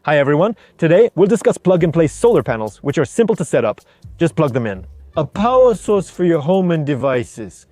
Hi everyone, today we'll discuss plug-and-play solar panels, which are simple to set up. Just plug them in. A power source for your home and devices.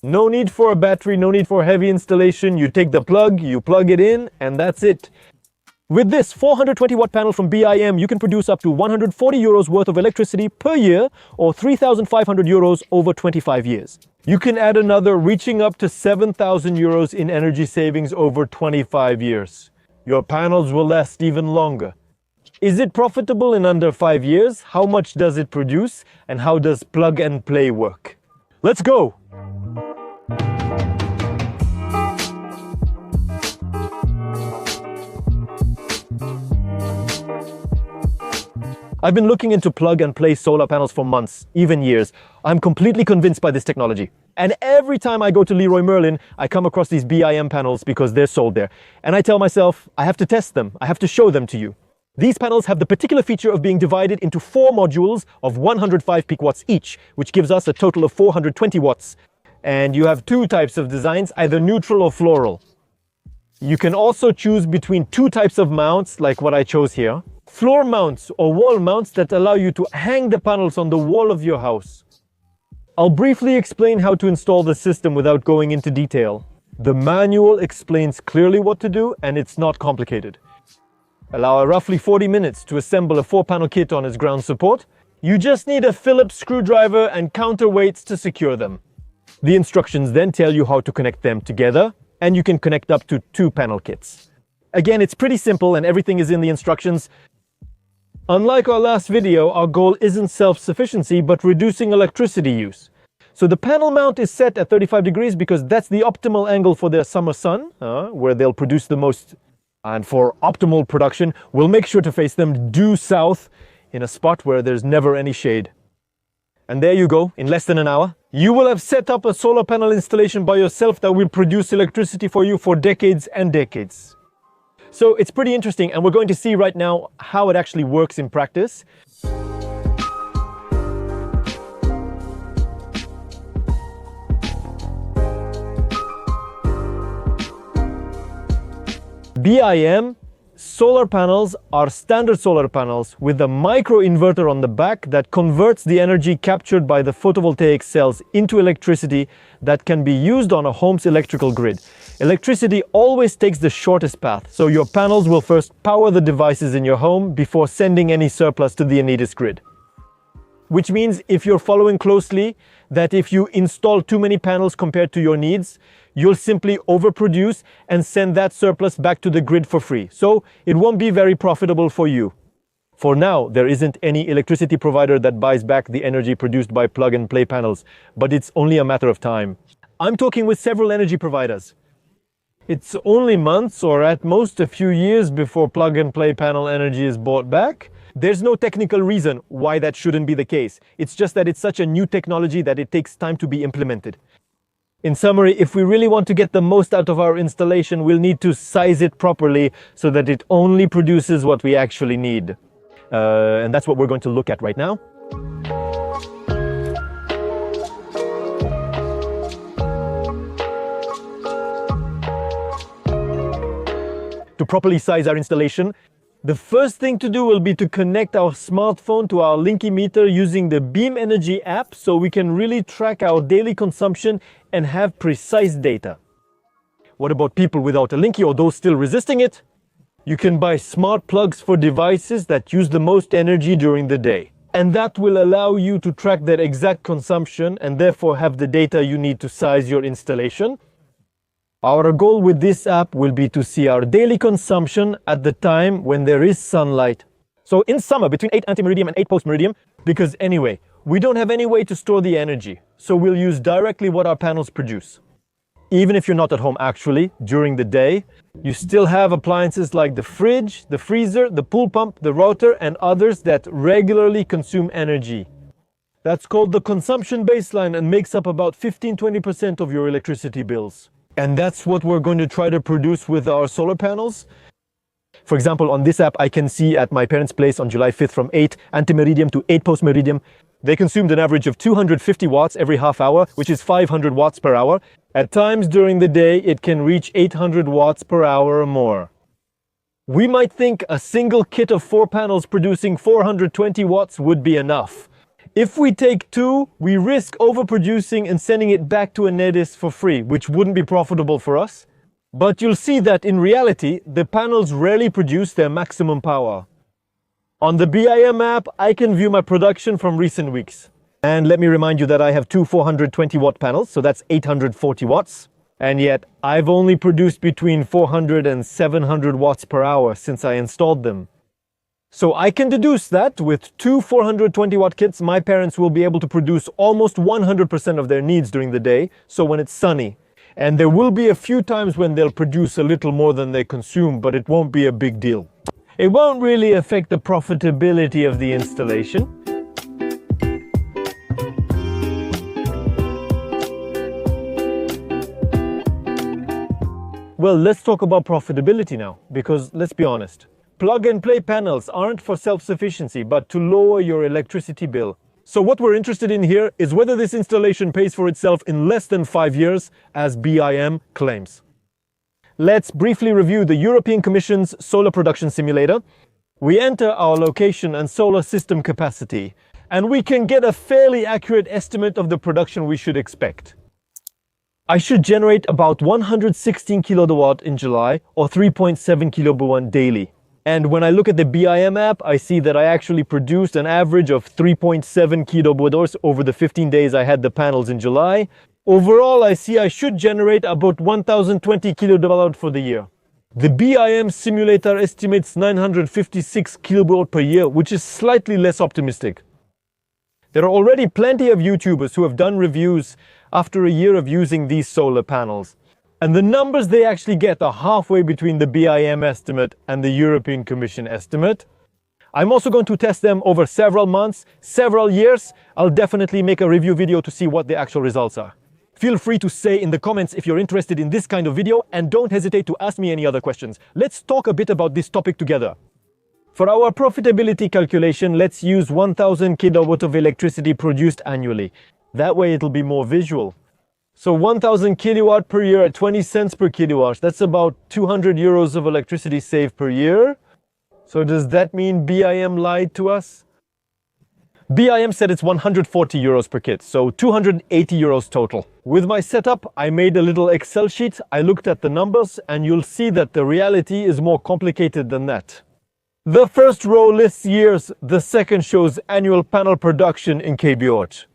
No need for a battery, no need for heavy installation. You take the plug, you plug it in, and that's it. With this 420 watt panel from Beem, you can produce up to 140 euros worth of electricity per year or 3,500 euros over 25 years. You can add another reaching up to 7,000 euros in energy savings over 25 years. Your panels will last even longer. Is it profitable in under 5 years? How much does it produce? And how does plug and play work? Let's go! I've been looking into plug and play solar panels for months, even years. I'm completely convinced by this technology. And every time I go to Leroy Merlin, I come across these Beem panels because they're sold there. And I tell myself, I have to test them. I have to show them to you. These panels have the particular feature of being divided into 4 modules of 105 peak watts each, which gives us a total of 420 watts. And you have 2 types of designs, either neutral or floral. You can also choose between 2 types of mounts, like what I chose here. Floor mounts or wall mounts that allow you to hang the panels on the wall of your house. I'll briefly explain how to install the system without going into detail. The manual explains clearly what to do, and it's not complicated. Allow roughly 40 minutes to assemble a 4-panel kit on its ground support. You just need a Phillips screwdriver and counterweights to secure them. The instructions then tell you how to connect them together, and you can connect up to 2 panel kits. Again, it's pretty simple and everything is in the instructions. Unlike our last video, our goal isn't self-sufficiency, but reducing electricity use. So the panel mount is set at 35 degrees because that's the optimal angle for their summer sun, where they'll produce the most. And for optimal production, we'll make sure to face them due south in a spot where there's never any shade. And there you go, in less than an hour. You will have set up a solar panel installation by yourself that will produce electricity for you for decades and decades. So it's pretty interesting, and we're going to see right now how it actually works in practice. Beem solar panels are standard solar panels with a micro-inverter on the back that converts the energy captured by the photovoltaic cells into electricity that can be used on a home's electrical grid. Electricity always takes the shortest path, so your panels will first power the devices in your home before sending any surplus to the Enedis grid. Which means, if you're following closely, that if you install too many panels compared to your needs, you'll simply overproduce and send that surplus back to the grid for free. So it won't be very profitable for you. For now, there isn't any electricity provider that buys back the energy produced by plug-and-play panels, but it's only a matter of time. I'm talking with several energy providers. It's only months or at most a few years before plug-and-play panel energy is bought back. There's no technical reason why that shouldn't be the case. It's just that it's such a new technology that it takes time to be implemented. In summary, if we really want to get the most out of our installation, we'll need to size it properly so that it only produces what we actually need. And that's what we're going to look at right now. To properly size our installation, the first thing to do will be to connect our smartphone to our Linky meter using the Beem Energy app so we can really track our daily consumption and have precise data. What about people without a Linky or those still resisting it? You can buy smart plugs for devices that use the most energy during the day. And that will allow you to track their exact consumption and therefore have the data you need to size your installation. Our goal with this app will be to see our daily consumption at the time when there is sunlight. So in summer, between 8 anti-meridium and 8 post-meridium, because anyway, we don't have any way to store the energy, so we'll use directly what our panels produce. Even if you're not at home actually, during the day, you still have appliances like the fridge, the freezer, the pool pump, the router, and others that regularly consume energy. That's called the consumption baseline and makes up about 15–20% of your electricity bills. And that's what we're going to try to produce with our solar panels. For example, on this app, I can see at my parents' place on July 5th from 8 anti-meridium to 8 post-meridium, they consumed an average of 250 watts every half hour, which is 500 watts per hour. At times during the day, it can reach 800 watts per hour or more. We might think a single kit of 4 panels producing 420 watts would be enough. If we take 2, we risk overproducing and sending it back to Enedis for free, which wouldn't be profitable for us. But you'll see that in reality, the panels rarely produce their maximum power. On the BIM app, I can view my production from recent weeks. And let me remind you that I have 2 420 watt panels, so that's 840 watts. And yet, I've only produced between 400 and 700 watts per hour since I installed them. So I can deduce that with 2 420 watt kits, my parents will be able to produce almost 100% of their needs during the day, so when it's sunny. And there will be a few times when they'll produce a little more than they consume, but it won't be a big deal. It won't really affect the profitability of the installation. Well, let's talk about profitability now, because let's be honest. Plug-and-play panels aren't for self-sufficiency, but to lower your electricity bill. So what we're interested in here is whether this installation pays for itself in less than 5 years, as BIM claims. Let's briefly review the European Commission's solar production simulator. We enter our location and solar system capacity, and we can get a fairly accurate estimate of the production we should expect. I should generate about 116 kilowatt in July, or 3.7 kilowatt daily. And when I look at the BIM app, I see that I actually produced an average of 3.7 kilowatt over the 15 days I had the panels in July. Overall, I see I should generate about 1020 kilowatt for the year. The BIM simulator estimates 956 kilowatt per year, which is slightly less optimistic. There are already plenty of YouTubers who have done reviews after a year of using these solar panels. And the numbers they actually get are halfway between the BIM estimate and the European Commission estimate. I'm also going to test them over several months, several years. I'll definitely make a review video to see what the actual results are. Feel free to say in the comments if you're interested in this kind of video, and don't hesitate to ask me any other questions. Let's talk a bit about this topic together. For our profitability calculation, let's use 1000 kilowatt of electricity produced annually. That way it'll be more visual. So 1000 kilowatt per year at 20 cents per kilowatt, that's about 200 euros of electricity saved per year. So does that mean BIM lied to us? BIM said it's 140 euros per kit, so 280 euros total. With my setup, I made a little Excel sheet, I looked at the numbers, and you'll see that the reality is more complicated than that. The first row lists years, the second shows annual panel production in kWh.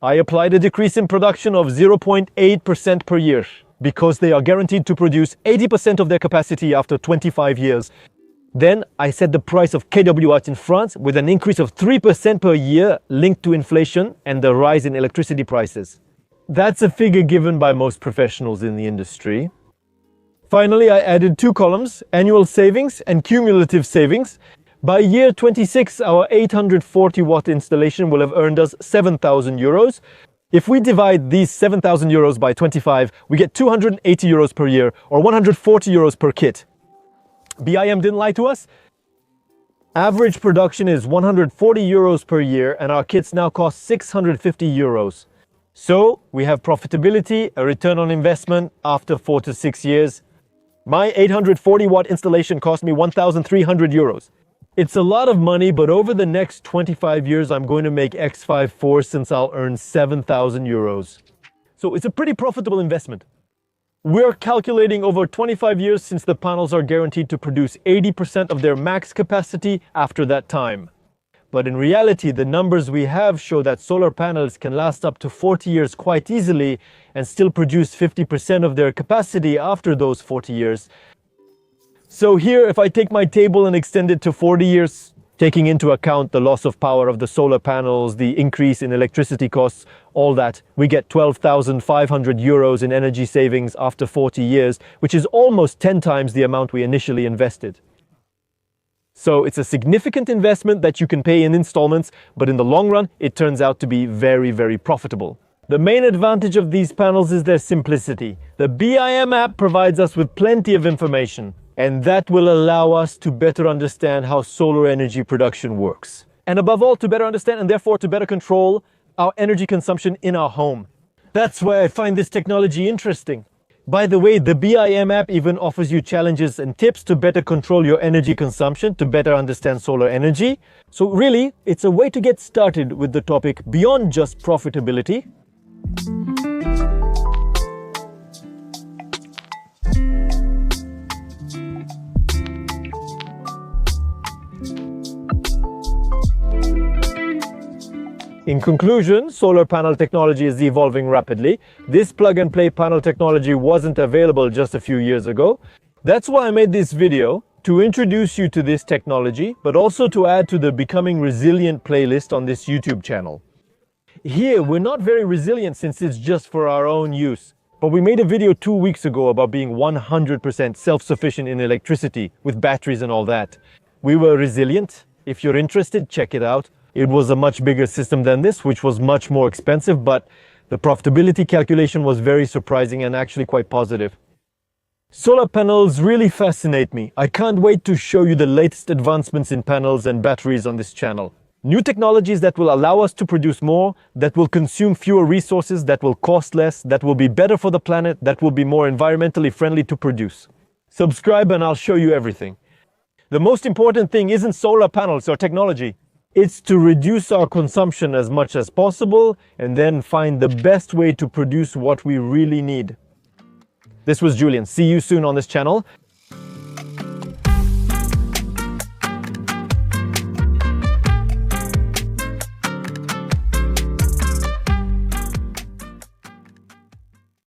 I applied a decrease in production of 0.8% per year, because they are guaranteed to produce 80% of their capacity after 25 years. Then I set the price of kWh in France with an increase of 3% per year linked to inflation and the rise in electricity prices. That's a figure given by most professionals in the industry. Finally, I added 2 columns, annual savings and cumulative savings. By year 26, our 840 watt installation will have earned us 7,000 euros. If we divide these 7,000 euros by 25, we get 280 euros per year, or 140 euros per kit. BIM didn't lie to us. Average production is 140 euros per year, and our kits now cost 650 euros. So we have profitability, a return on investment after 4 to 6 years. My 840 watt installation cost me 1,300 euros. It's a lot of money, but over the next 25 years, I'm going to make X54 since I'll earn 7,000 euros. So it's a pretty profitable investment. We're calculating over 25 years since the panels are guaranteed to produce 80% of their max capacity after that time. But in reality, the numbers we have show that solar panels can last up to 40 years quite easily and still produce 50% of their capacity after those 40 years. So here, if I take my table and extend it to 40 years, taking into account the loss of power of the solar panels, the increase in electricity costs, all that, we get 12,500 euros in energy savings after 40 years, which is almost 10 times the amount we initially invested. So it's a significant investment that you can pay in installments, but in the long run, it turns out to be very, very profitable. The main advantage of these panels is their simplicity. The BIM app provides us with plenty of information, and that will allow us to better understand how solar energy production works. And above all, to better understand and therefore to better control our energy consumption in our home. That's why I find this technology interesting. By the way, the Beem app even offers you challenges and tips to better control your energy consumption, to better understand solar energy. So really, it's a way to get started with the topic beyond just profitability. In conclusion, solar panel technology is evolving rapidly. This plug-and-play panel technology wasn't available just a few years ago. That's why I made this video, to introduce you to this technology, but also to add to the Becoming Resilient playlist on this YouTube channel. Here, we're not very resilient since it's just for our own use. But we made a video 2 weeks ago about being 100% self-sufficient in electricity, with batteries and all that. We were resilient. If you're interested, check it out. It was a much bigger system than this, which was much more expensive, but the profitability calculation was very surprising and actually quite positive. Solar panels really fascinate me. I can't wait to show you the latest advancements in panels and batteries on this channel. New technologies that will allow us to produce more, that will consume fewer resources, that will cost less, that will be better for the planet, that will be more environmentally friendly to produce. Subscribe and I'll show you everything. The most important thing isn't solar panels or technology. It's to reduce our consumption as much as possible and then find the best way to produce what we really need. This was Julian. See you soon on this channel.